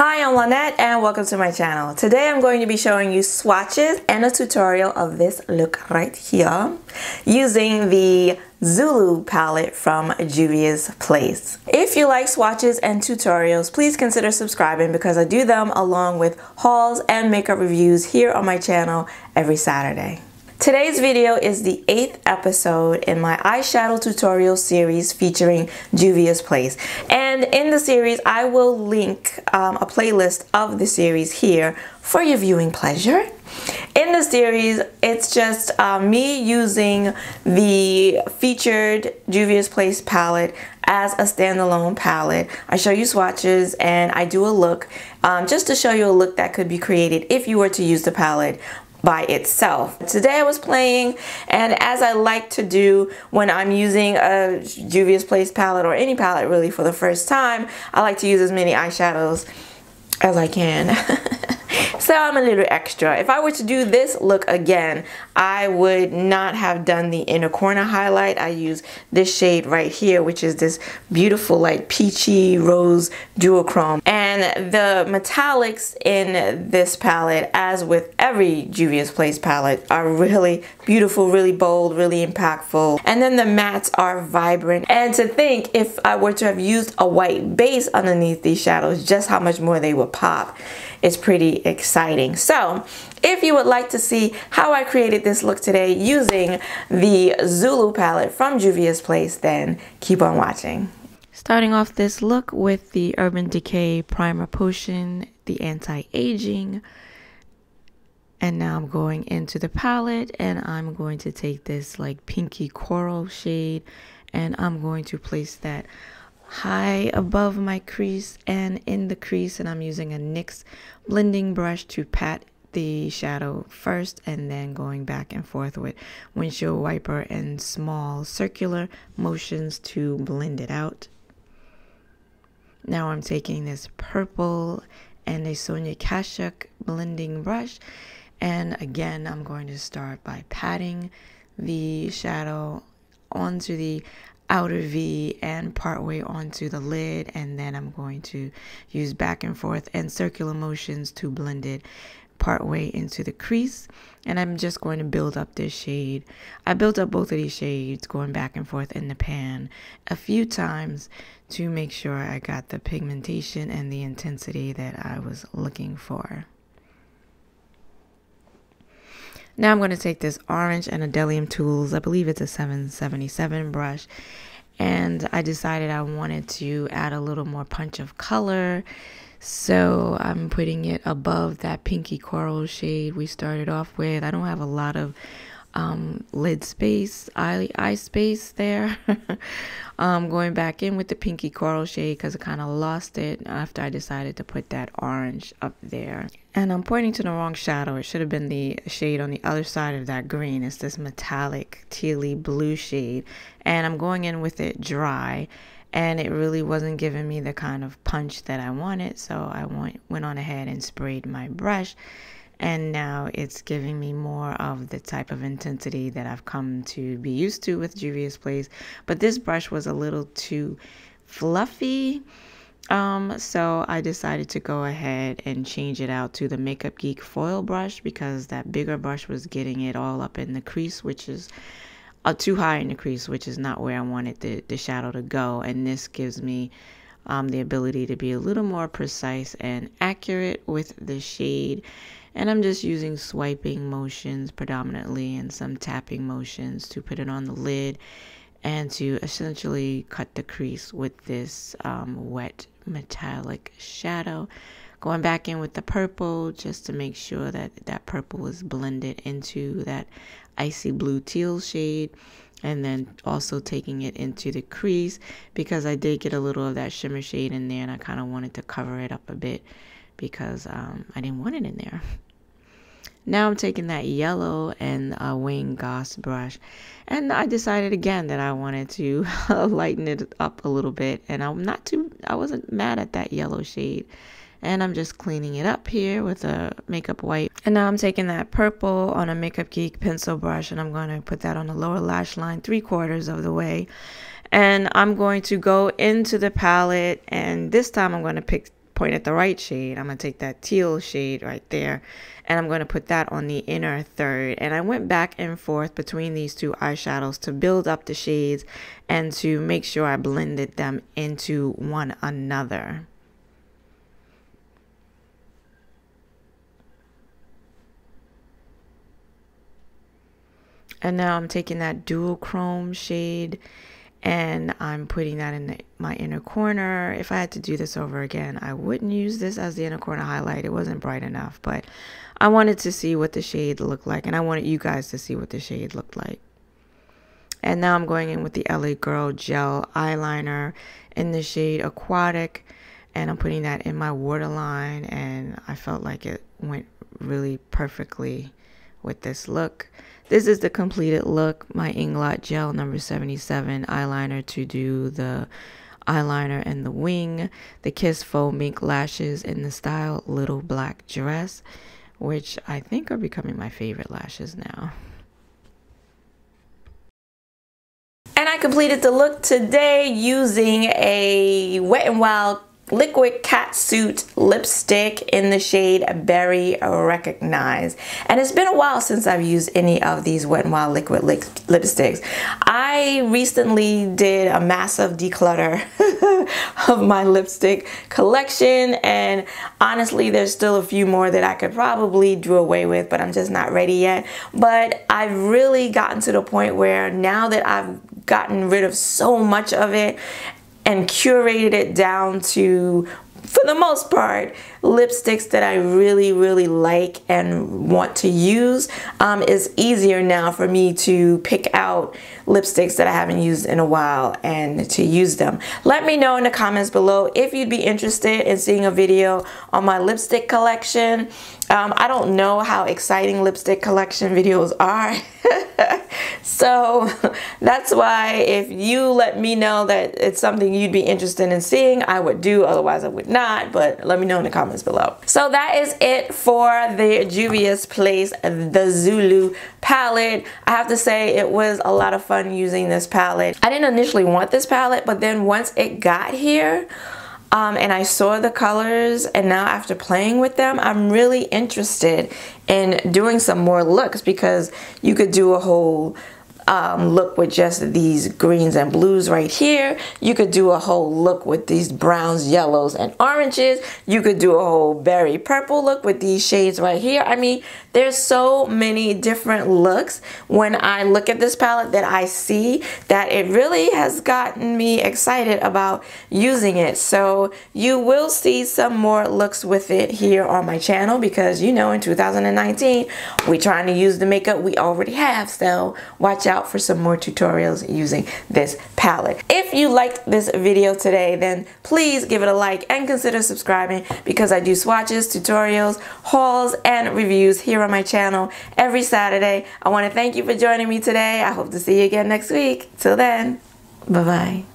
Hi, I'm Lynette and welcome to my channel. Today I'm going to be showing you swatches and a tutorial of this look right here using the Zulu palette from Juvia's Place. If you like swatches and tutorials, please consider subscribing because I do them along with hauls and makeup reviews here on my channel every Saturday. Today's video is the 8th episode in my eyeshadow tutorial series featuring Juvia's Place. And in the series, I will link a playlist of the series here for your viewing pleasure. In the series, it's just me using the featured Juvia's Place palette as a standalone palette. I show you swatches and I do a look just to show you a look that could be created if you were to use the palette by itself. Today I was playing, and as I like to do when I'm using a Juvia's Place palette or any palette really for the first time, I like to use as many eyeshadows as I can. So I'm a little extra. If I were to do this look again, I would not have done the inner corner highlight. I use this shade right here, which is this beautiful like peachy rose duochrome. And the metallics in this palette, as with every Juvia's Place palette, are really beautiful, really bold, really impactful. And then the mattes are vibrant. And to think if I were to have used a white base underneath these shadows, just how much more they would pop. It's pretty exciting. So if you would like to see how I created this look today using the Zulu palette from Juvia's Place, then keep on watching. Starting off this look with the Urban Decay Primer Potion, the anti-aging. And now I'm going into the palette and I'm going to take this like pinky coral shade and I'm going to place that high above my crease and in the crease, and I'm using a NYX blending brush to pat the shadow first and then going back and forth with windshield wiper and small circular motions to blend it out. Now I'm taking this purple and a Sonia Kashuk blending brush, and again I'm going to start by patting the shadow onto the outer V and partway onto the lid, and then I'm going to use back and forth and circular motions to blend it partway into the crease. And I'm just going to build up this shade. I built up both of these shades going back and forth in the pan a few times to make sure I got the pigmentation and the intensity that I was looking for. Now I'm going to take this orange and Idole Tools, I believe it's a 777 brush, and I decided I wanted to add a little more punch of color. So I'm putting it above that pinky coral shade we started off with. I don't have a lot of lid space, eye space there. Going back in with the pinky coral shade because I kind of lost it after I decided to put that orange up there. And I'm pointing to the wrong shadow. It should have been the shade on the other side of that green. It's this metallic tealy blue shade. And I'm going in with it dry. And it really wasn't giving me the kind of punch that I wanted. So I went on ahead and sprayed my brush. And now it's giving me more of the type of intensity that I've come to be used to with Juvia's Place. But this brush was a little too fluffy. So I decided to go ahead and change it out to the Makeup Geek foil brush because that bigger brush was getting it all up in the crease, which is too high in the crease, which is not where I wanted the shadow to go. And this gives me the ability to be a little more precise and accurate with the shade. And I'm just using swiping motions predominantly and some tapping motions to put it on the lid and to essentially cut the crease with this wet metallic shadow. Going back in with the purple just to make sure that that purple is blended into that icy blue teal shade. And then also taking it into the crease because I did get a little of that shimmer shade in there and I kind of wanted to cover it up a bit because I didn't want it in there. Now I'm taking that yellow and a Wayne Goss brush, and I decided again that I wanted to lighten it up a little bit, and I wasn't mad at that yellow shade. And I'm just cleaning it up here with a makeup wipe. And now I'm taking that purple on a Makeup Geek pencil brush and I'm going to put that on the lower lash line 3/4 of the way. And I'm going to go into the palette, and this time I'm going to pick point at the right shade, I'm going to take that teal shade right there, and I'm going to put that on the inner third. And I went back and forth between these two eyeshadows to build up the shades and to make sure I blended them into one another. And now I'm taking that dual chrome shade and I'm putting that in my inner corner. If I had to do this over again, I wouldn't use this as the inner corner highlight. It wasn't bright enough, but I wanted to see what the shade looked like, and I wanted you guys to see what the shade looked like. And now I'm going in with the LA Girl Gel Eyeliner in the shade Aquatic, and I'm putting that in my waterline, and I felt like it went really perfectly with this look. This is the completed look. My Inglot Gel number 77 eyeliner to do the eyeliner and the wing. The Kiss Faux Mink lashes in the style Little Black Dress, which I think are becoming my favorite lashes now. And I completed the look today using a Wet n Wild liquid Catsuit lipstick in the shade Berry Recognize. And it's been a while since I've used any of these Wet n Wild liquid lipsticks. I recently did a massive declutter of my lipstick collection, and honestly there's still a few more that I could probably do away with, but I'm just not ready yet. But I've really gotten to the point where now that I've gotten rid of so much of it and curated it down to, for the most part, lipsticks that I really like and want to use, it's easier now for me to pick out lipsticks that I haven't used in a while and to use them. Let me know in the comments below if you'd be interested in seeing a video on my lipstick collection. I don't know how exciting lipstick collection videos are. So that's why if you let me know that it's something you'd be interested in seeing, I would do, otherwise I would not, but let me know in the comments below. So that is it for the Juvia's Place, the Zulu palette. I have to say it was a lot of fun using this palette. I didn't initially want this palette, but then once it got here, and I saw the colors, and now after playing with them, I'm really interested in doing some more looks, because you could do a whole look with just these greens and blues right here. You could do a whole look with these browns, yellows, and oranges. You could do a whole berry purple look with these shades right here. I mean, there's so many different looks when I look at this palette that I see that it really has gotten me excited about using it. So you will see some more looks with it here on my channel, because you know in 2019 we're trying to use the makeup we already have, so watch out for some more tutorials using this palette. If you liked this video today, then please give it a like and consider subscribing, because I do swatches, tutorials, hauls, and reviews here on my channel every Saturday. I want to thank you for joining me today. I hope to see you again next week. Till then, bye-bye.